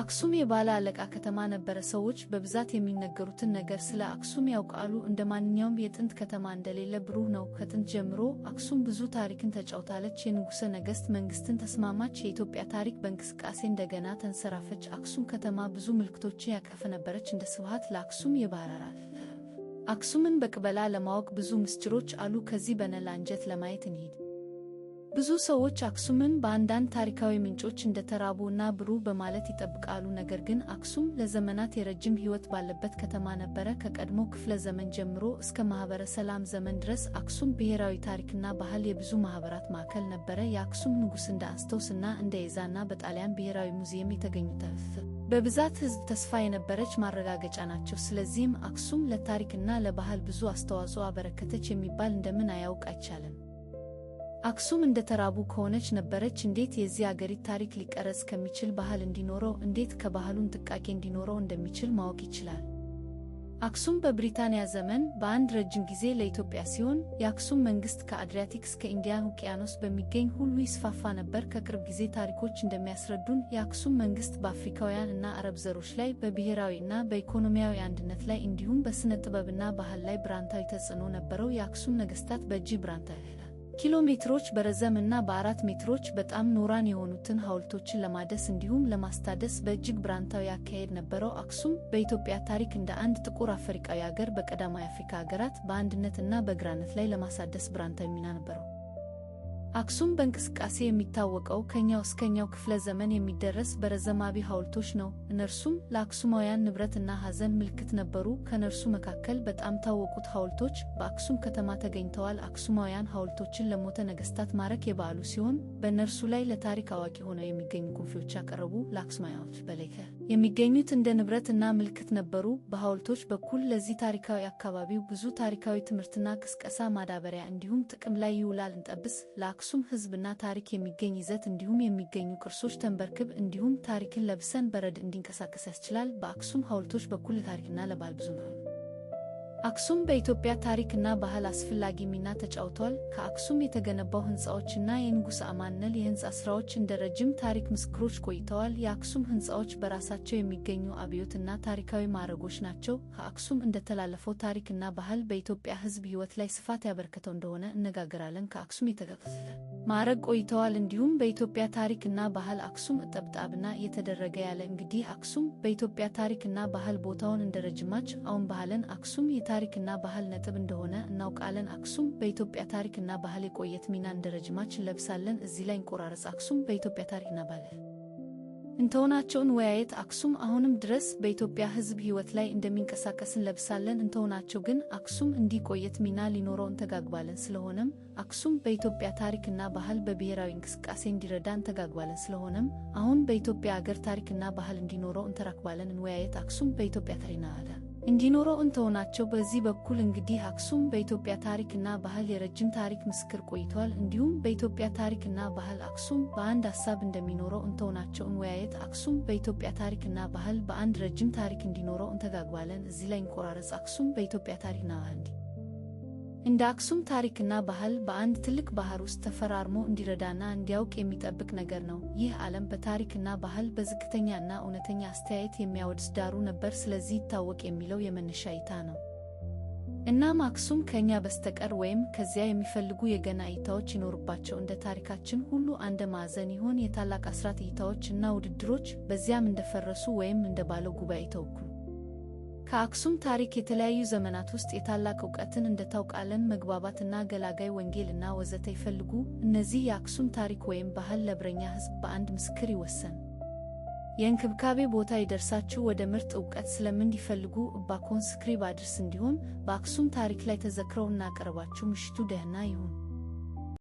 አክሱም የባለ አለቃ ከተማ ነበረ። ሰዎች በብዛት የሚነገሩትን ነገር ስለ አክሱም ያውቃሉ። እንደማንኛውም የጥንት ከተማ እንደሌለ ብሩህ ነው። ከጥንት ጀምሮ አክሱም ብዙ ታሪክን ተጫውታለች። የንጉሠ ነገሥት መንግስትን ተስማማች። የኢትዮጵያ ታሪክ በእንቅስቃሴ እንደገና ተንሰራፈች። አክሱም ከተማ ብዙ ምልክቶችን ያቀፈ ነበረች። እንደ ስብሐት ለአክሱም የባህራል አክሱምን በቅበላ ለማወቅ ብዙ ምስጢሮች አሉ። ከዚህ በነላ አንጀት ለማየት እንሂድ። ብዙ ሰዎች አክሱምን በአንዳንድ ታሪካዊ ምንጮች እንደተራቡ እና ብሩህ በማለት ይጠብቃሉ። ነገር ግን አክሱም ለዘመናት የረጅም ሕይወት ባለበት ከተማ ነበረ። ከቀድሞ ክፍለ ዘመን ጀምሮ እስከ ማኅበረ ሰላም ዘመን ድረስ አክሱም ብሔራዊ ታሪክና ባህል የብዙ ማኅበራት ማዕከል ነበረ። የአክሱም ንጉሥ እንደ አንስቶስ እና እንደ ኤዛና በጣሊያን ብሔራዊ ሙዚየም የተገኙት በብዛት ሕዝብ ተስፋ የነበረች ማረጋገጫ ናቸው። ስለዚህም አክሱም ለታሪክና ለባህል ብዙ አስተዋጽኦ አበረከተች የሚባል እንደምን አያውቅ አይቻልም። አክሱም እንደተራቡ ከሆነች ነበረች። እንዴት የዚህ አገሪት ታሪክ ሊቀረጽ ከሚችል ባህል እንዲኖረው፣ እንዴት ከባህሉን ጥንቃቄ እንዲኖረው እንደሚችል ማወቅ ይችላል። አክሱም በብሪታንያ ዘመን በአንድ ረጅም ጊዜ ለኢትዮጵያ ሲሆን የአክሱም መንግስት ከአድሪያቲክ እስከ ኢንዲያን ውቅያኖስ በሚገኝ ሁሉ ይስፋፋ ነበር። ከቅርብ ጊዜ ታሪኮች እንደሚያስረዱን የአክሱም መንግስት በአፍሪካውያን እና አረብ ዘሮች ላይ በብሔራዊ እና በኢኮኖሚያዊ አንድነት ላይ እንዲሁም በሥነ ጥበብና ባህል ላይ ብራንታዊ ተጽዕኖ ነበረው። የአክሱም ነገስታት በእጅ ብራንታዊ ኪሎ ሜትሮች በረዘም እና በ4 ሜትሮች በጣም ኖራን የሆኑትን ሐውልቶችን ለማደስ እንዲሁም ለማስታደስ በእጅግ ብራንታዊ አካሄድ ነበረው። አክሱም በኢትዮጵያ ታሪክ እንደ አንድ ጥቁር አፍሪካዊ አገር በቀዳማዊ አፍሪካ አገራት በአንድነት እና በግራነት ላይ ለማሳደስ ብራንታዊ ሚና ነበረው። አክሱም በእንቅስቃሴ የሚታወቀው ከኛው እስከኛው ክፍለ ዘመን የሚደረስ በረዘማቢ ሐውልቶች ነው። እነርሱም ለአክሱማውያን ንብረት እና ሐዘን ምልክት ነበሩ። ከነርሱ መካከል በጣም ታወቁት ሐውልቶች በአክሱም ከተማ ተገኝተዋል። አክሱማውያን ሐውልቶችን ለሞተ ነገስታት ማረክ የበዓሉ ሲሆን በእነርሱ ላይ ለታሪክ አዋቂ ሆነው የሚገኙ ጉንፊዎች ያቀረቡ ለአክሱማውያኖች በለከ የሚገኙት እንደ ንብረት እና ምልክት ነበሩ። በሐውልቶች በኩል ለዚህ ታሪካዊ አካባቢው ብዙ ታሪካዊ ትምህርትና ቅስቀሳ ማዳበሪያ እንዲሁም ጥቅም ላይ ይውላል። እንጠብስ ለአክሱም ሕዝብና ታሪክ የሚገኝ ይዘት እንዲሁም የሚገኙ ቅርሶች ተንበርክብ እንዲሁም ታሪክን ለብሰን በረድ እንዲንቀሳቀስ ያስችላል። በአክሱም ሐውልቶች በኩል ለታሪክና ለባህል ብዙ ነው። አክሱም በኢትዮጵያ ታሪክና ባህል አስፈላጊ ሚና ተጫውቷል። ከአክሱም የተገነባው ሕንፃዎችና የንጉሥ አማኑኤል የሕንፃ ሥራዎች እንደ ረጅም ታሪክ ምስክሮች ቆይተዋል። የአክሱም ሕንፃዎች በራሳቸው የሚገኙ አብዮትና ታሪካዊ ማዕረጎች ናቸው። ከአክሱም እንደተላለፈው ታሪክና ባህል በኢትዮጵያ ሕዝብ ሕይወት ላይ ስፋት ያበረከተው እንደሆነ እነጋገራለን። ከአክሱም የተገፈለ ማዕረግ ቆይተዋል። እንዲሁም በኢትዮጵያ ታሪክና ባህል አክሱም እጠብጣብና እየተደረገ ያለ እንግዲህ አክሱም በኢትዮጵያ ታሪክና ባህል ቦታውን እንደረጅማች አሁን ባህልን አክሱም ታሪክና ባህል ነጥብ እንደሆነ እናውቃለን። አክሱም በኢትዮጵያ ታሪክና ባህል የቆየት ሚና እንደረጅማች እንለብሳለን። እዚህ ላይ እንቆራረጽ። አክሱም በኢትዮጵያ ታሪክና ባህል እንተውናቸውን ወያየት አክሱም አሁንም ድረስ በኢትዮጵያ ሕዝብ ሕይወት ላይ እንደሚንቀሳቀስ እንለብሳለን። እንተውናቸው ግን አክሱም እንዲቆየት ሚና ሊኖረው እንተጋግባለን። ስለሆነም አክሱም በኢትዮጵያ ታሪክና ባህል በብሔራዊ እንቅስቃሴ እንዲረዳ እንተጋግባለን። ስለሆነም አሁን በኢትዮጵያ አገር ታሪክና ባህል እንዲኖረው እንተራክባለን። እንወያየት አክሱም በኢትዮጵያ ታሪክና ባህል እንዲኖረው እንተውናቸው። በዚህ በኩል እንግዲህ አክሱም በኢትዮጵያ ታሪክና ባህል የረጅም ታሪክ ምስክር ቆይቷል። እንዲሁም በኢትዮጵያ ታሪክና ባህል አክሱም በአንድ ሐሳብ እንደሚኖረው እንተውናቸው። እንወያየት አክሱም በኢትዮጵያ ታሪክና ባህል በአንድ ረጅም ታሪክ እንዲኖረው እንተጋግባለን። እዚህ ላይ እንቆራረጽ። አክሱም በኢትዮጵያ ታሪክና ባህል እንደ አክሱም ታሪክና ባህል በአንድ ትልቅ ባህር ውስጥ ተፈራርሞ እንዲረዳና እንዲያውቅ የሚጠብቅ ነገር ነው። ይህ ዓለም በታሪክና ባህል በዝቅተኛና እውነተኛ አስተያየት የሚያወድስ ዳሩ ነበር። ስለዚህ ይታወቅ የሚለው የመነሻ እይታ ነው። እናም አክሱም ከኛ በስተቀር ወይም ከዚያ የሚፈልጉ የገና እይታዎች ይኖርባቸው እንደ ታሪካችን ሁሉ አንደ ማዕዘን ይሆን የታላቅ አስራት እይታዎች እና ውድድሮች በዚያም እንደፈረሱ ወይም እንደ ባለው ጉባኤ ተወኩሉ። ከአክሱም ታሪክ የተለያዩ ዘመናት ውስጥ የታላቅ ዕውቀትን እንደታውቃለን። መግባባትና ገላጋይ ወንጌልና ወዘተ ይፈልጉ። እነዚህ የአክሱም ታሪክ ወይም ባህል ለብረኛ ሕዝብ በአንድ ምስክር ይወሰን። የእንክብካቤ ቦታ ይደርሳችሁ ወደ ምርጥ ዕውቀት ስለምን ይፈልጉ እባኮን ስክሪብ አድርስ እንዲሆን በአክሱም ታሪክ ላይ ተዘክረው እናቀርባችሁ። ምሽቱ ደህና ይሁን።